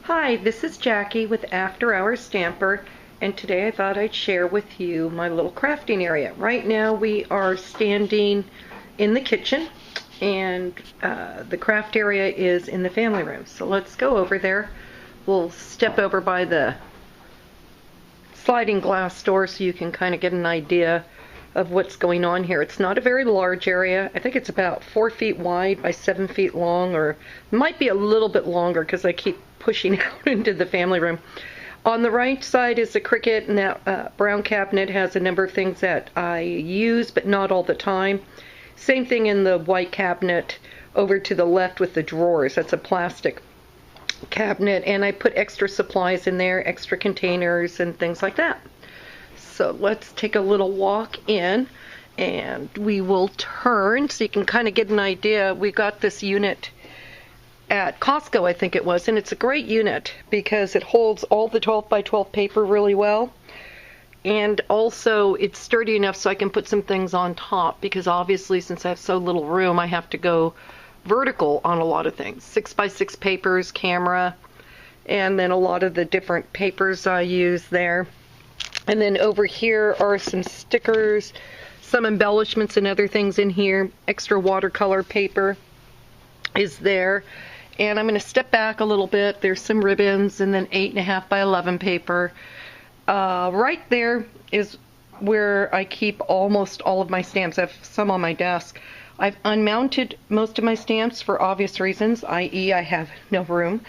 Hi, this is Jackie with After Hours Stamper, and today I thought I'd share with you my little crafting area. Right now we are standing in the kitchen, and the craft area is in the family room. So let's go over there. We'll step over by the sliding glass door so you can kind of get an idea of what's going on here. It's not a very large area. I think it's about 4 feet wide by 7 feet long, or might be a little bit longer because I keep pushing out into the family room. On the right side is the Cricut, and that brown cabinet has a number of things that I use, but not all the time. Same thing in the white cabinet over to the left with the drawers. That's a plastic cabinet, and I put extra supplies in there, extra containers and things like that. So let's take a little walk in, and we will turn so you can kind of get an idea. We got this unit at Costco, I think it was, and it's a great unit because it holds all the 12 by 12 paper really well, and also it's sturdy enough so I can put some things on top, because obviously since I have so little room I have to go vertical on a lot of things. 6 by 6 papers, camera, and then a lot of the different papers I use there. And then over here are some stickers, some embellishments and other things in here. Extra watercolor paper is there. And I'm going to step back a little bit. There's some ribbons and then 8.5 by 11 paper. Right there is where I keep almost all of my stamps. I have some on my desk. I've unmounted most of my stamps for obvious reasons, i.e. I have no room.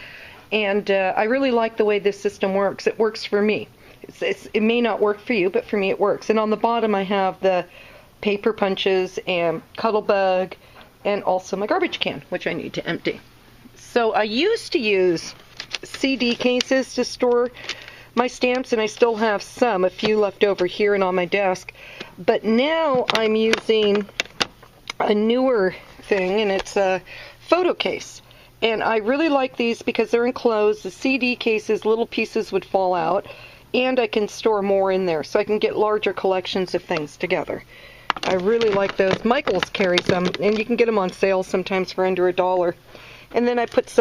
And I really like the way this system works. It works for me. It may not work for you, but for me it works. And on the bottom I have the paper punches and Cuttlebug and also my garbage can, which I need to empty. So I used to use CD cases to store my stamps, and I still have a few left over here and on my desk. But now I'm using a newer thing, and it's a photo case. And I really like these because they're enclosed. The CD cases, little pieces would fall out, and I can store more in there, so I can get larger collections of things together. I really like those. Michaels carries them, and you can get them on sale sometimes for under $1. And then I put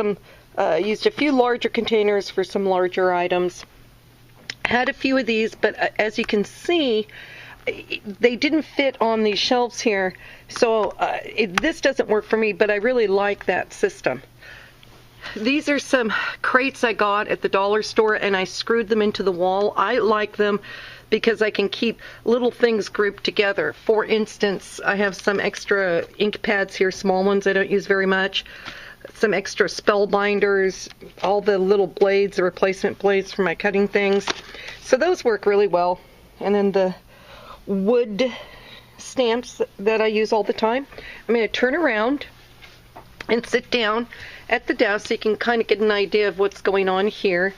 used a few larger containers for some larger items. Had a few of these, but as you can see, they didn't fit on these shelves here, so this doesn't work for me, but I really like that system. These are some crates I got at the dollar store, and I screwed them into the wall. I like them because I can keep little things grouped together. For instance, I have some extra ink pads here, small ones I don't use very much. Some extra spell binders, all the little blades, the replacement blades for my cutting things. So those work really well. And then the wood stamps that I use all the time. I'm going to turn around and sit down at the desk so you can kind of get an idea of what's going on here.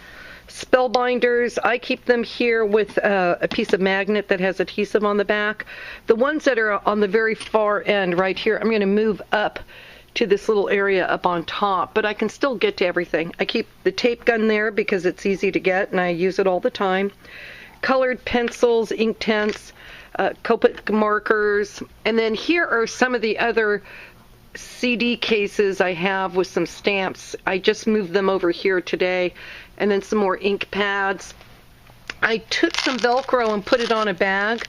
Spellbinders, I keep them here with a piece of magnet that has adhesive on the back. The ones that are on the very far end right here, I'm going to move up to this little area up on top, but I can still get to everything. I keep the tape gun there because it's easy to get and I use it all the time. Colored pencils, Inktense, Copic markers, and then here are some of the other CD cases I have with some stamps. I just moved them over here today. And then some more ink pads. I took some Velcro and put it on a bag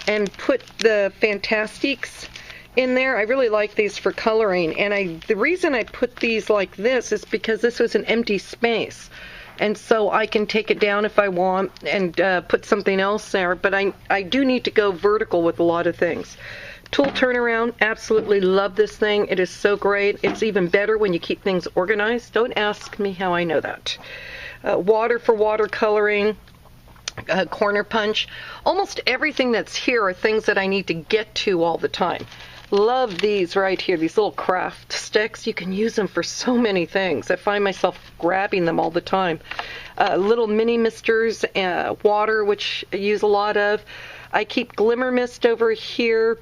and put the Fantastiques in there. I really like these for coloring, and the reason I put these like this is because this was an empty space, and so I can take it down if I want and put something else there, but I do need to go vertical with a lot of things. Tool turnaround, absolutely love this thing. It is so great. It's even better when you keep things organized. Don't ask me how I know that. Water for watercoloring, corner punch. Almost everything that's here are things that I need to get to all the time. Love these right here, these little craft sticks. You can use them for so many things. I find myself grabbing them all the time. Little mini misters, water, which I use a lot of. I keep Glimmer Mist over here.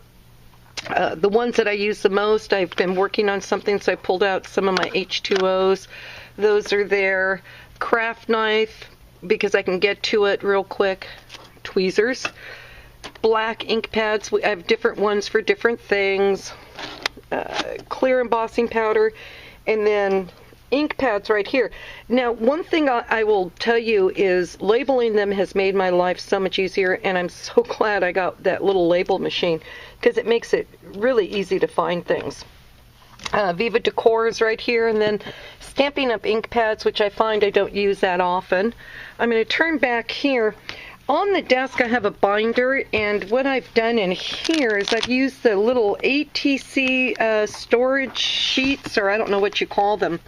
The ones that I use the most, I've been working on something, so I pulled out some of my H2Os. Those are there. Craft knife, because I can get to it real quick. Tweezers. Black ink pads. I have different ones for different things. Clear embossing powder. And then ink pads right here. Now, one thing I will tell you is labeling them has made my life so much easier, and I'm so glad I got that little label machine because it makes it really easy to find things. Viva Decor is right here, and then Stampin' Up! Ink pads, which I find I don't use that often. I'm going to turn back here. On the desk I have a binder, and what I've done in here is I've used the little ATC storage sheets, or I don't know what you call them,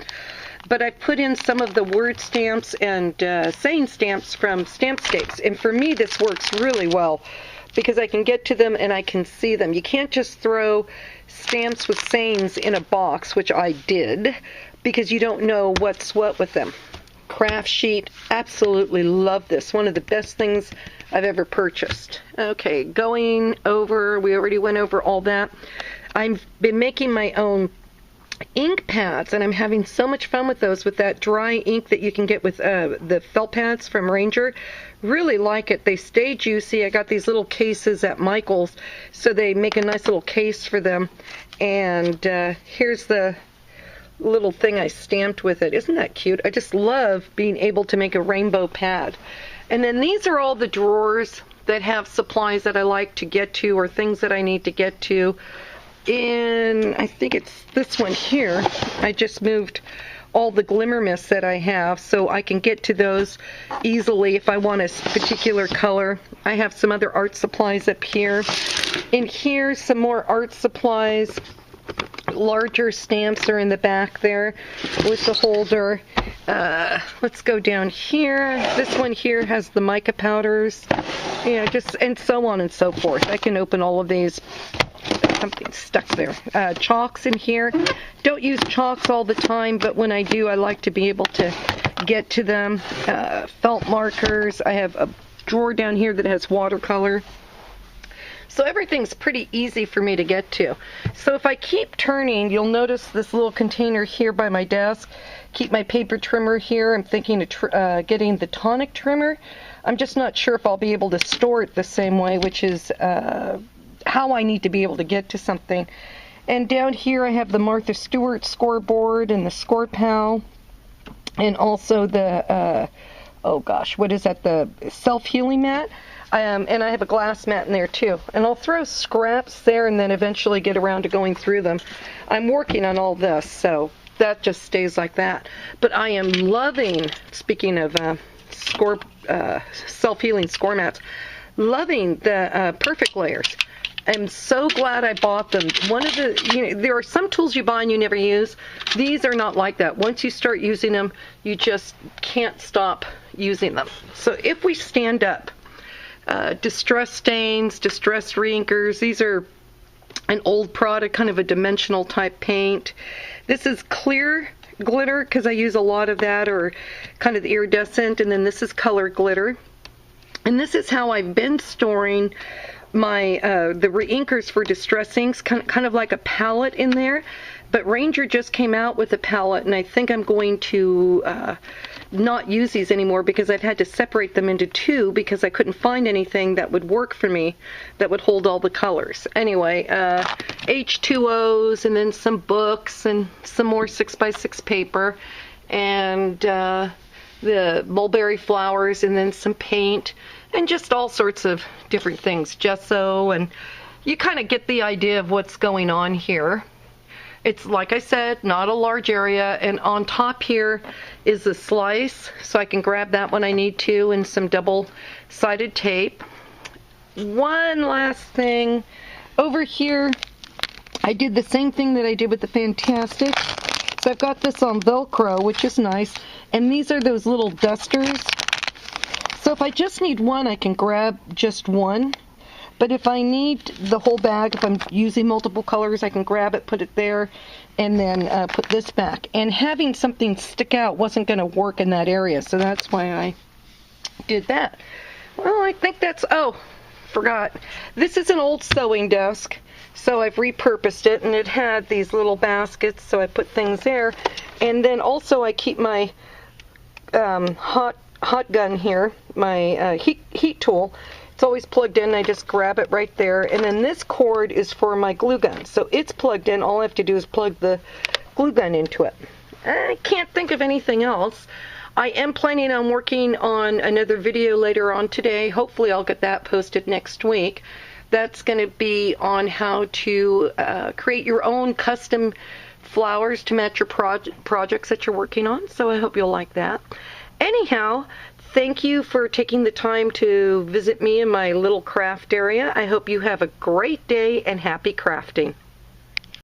but I put in some of the word stamps and saying stamps from Stampscapes, and for me this works really well because I can get to them and I can see them. You can't just throw stamps with sayings in a box, which I did, because you don't know what's what with them. Craft sheet, absolutely love this. One of the best things I've ever purchased. Okay, going over, we already went over all that. I've been making my own ink pads, and I'm having so much fun with those, with that dry ink that you can get with the felt pads from Ranger. Really like it. They stay juicy. I got these little cases at Michael's, so they make a nice little case for them. And here's the little thing I stamped with it. Isn't that cute? I just love being able to make a rainbow pad. And then these are all the drawers that have supplies that I like to get to, or things that I need to get to. In, I think it's this one here, I just moved all the Glimmer Mist that I have so I can get to those easily if I want a particular color. I have some other art supplies up here. In here, some more art supplies. Larger stamps are in the back there with the holder. Let's go down here. This one here has the mica powders, just, and so on and so forth. I can open all of these. Something stuck there. Chalks in here. Don't use chalks all the time, but when I do, I like to be able to get to them. Felt markers. I have a drawer down here that has watercolor. So everything's pretty easy for me to get to. So if I keep turning, you'll notice this little container here by my desk. Keep my paper trimmer here. I'm thinking of getting the tonic trimmer. I'm just not sure if I'll be able to store it the same way, which is how I need to be able to get to something. And down here I have the Martha Stewart scoreboard and the Score Pal, and also the oh gosh, what is that, the self-healing mat. And I have a glass mat in there too. And I'll throw scraps there and then eventually get around to going through them. I'm working on all this, so that just stays like that. But I am loving, speaking of self-healing score mats, loving the Perfect Layers. I'm so glad I bought them. One of the, there are some tools you buy and you never use. These are not like that. Once you start using them, you just can't stop using them. So if we stand up, distress stains, distress reinkers. These are an old product, kind of a dimensional type paint. This is clear glitter because I use a lot of that, or kind of the iridescent, and then this is color glitter. And this is how I've been storing my the reinkers for distress inks, kind of like a palette in there. But Ranger just came out with a palette, and I think I'm going to not use these anymore because I've had to separate them into two because I couldn't find anything that would work for me that would hold all the colors. Anyway, H2Os, and then some books and some more 6x6 paper, and the mulberry flowers, and then some paint, and just all sorts of different things, gesso, and you kind of get the idea of what's going on here. It's, like I said, not a large area, and on top here is a slice, so I can grab that when I need to, and some double-sided tape. One last thing, over here I did the same thing that I did with the Fantastic. So I've got this on Velcro, which is nice, and these are those little dusters. So if I just need one, I can grab just one. But if I need the whole bag, if I'm using multiple colors, I can grab it, put it there, and then put this back. And having something stick out wasn't going to work in that area, so that's why I did that. Well, I think that's, oh, forgot. This is an old sewing desk, so I've repurposed it, and it had these little baskets, so I put things there. And then also I keep my hot gun here, my heat tool. It's always plugged in. I just grab it right there. And then this cord is for my glue gun. So it's plugged in. All I have to do is plug the glue gun into it. I can't think of anything else. I am planning on working on another video later on today. Hopefully I'll get that posted next week. That's going to be on how to create your own custom flowers to match your projects that you're working on. So I hope you'll like that. Anyhow, thank you for taking the time to visit me in my little craft area. I hope you have a great day and happy crafting.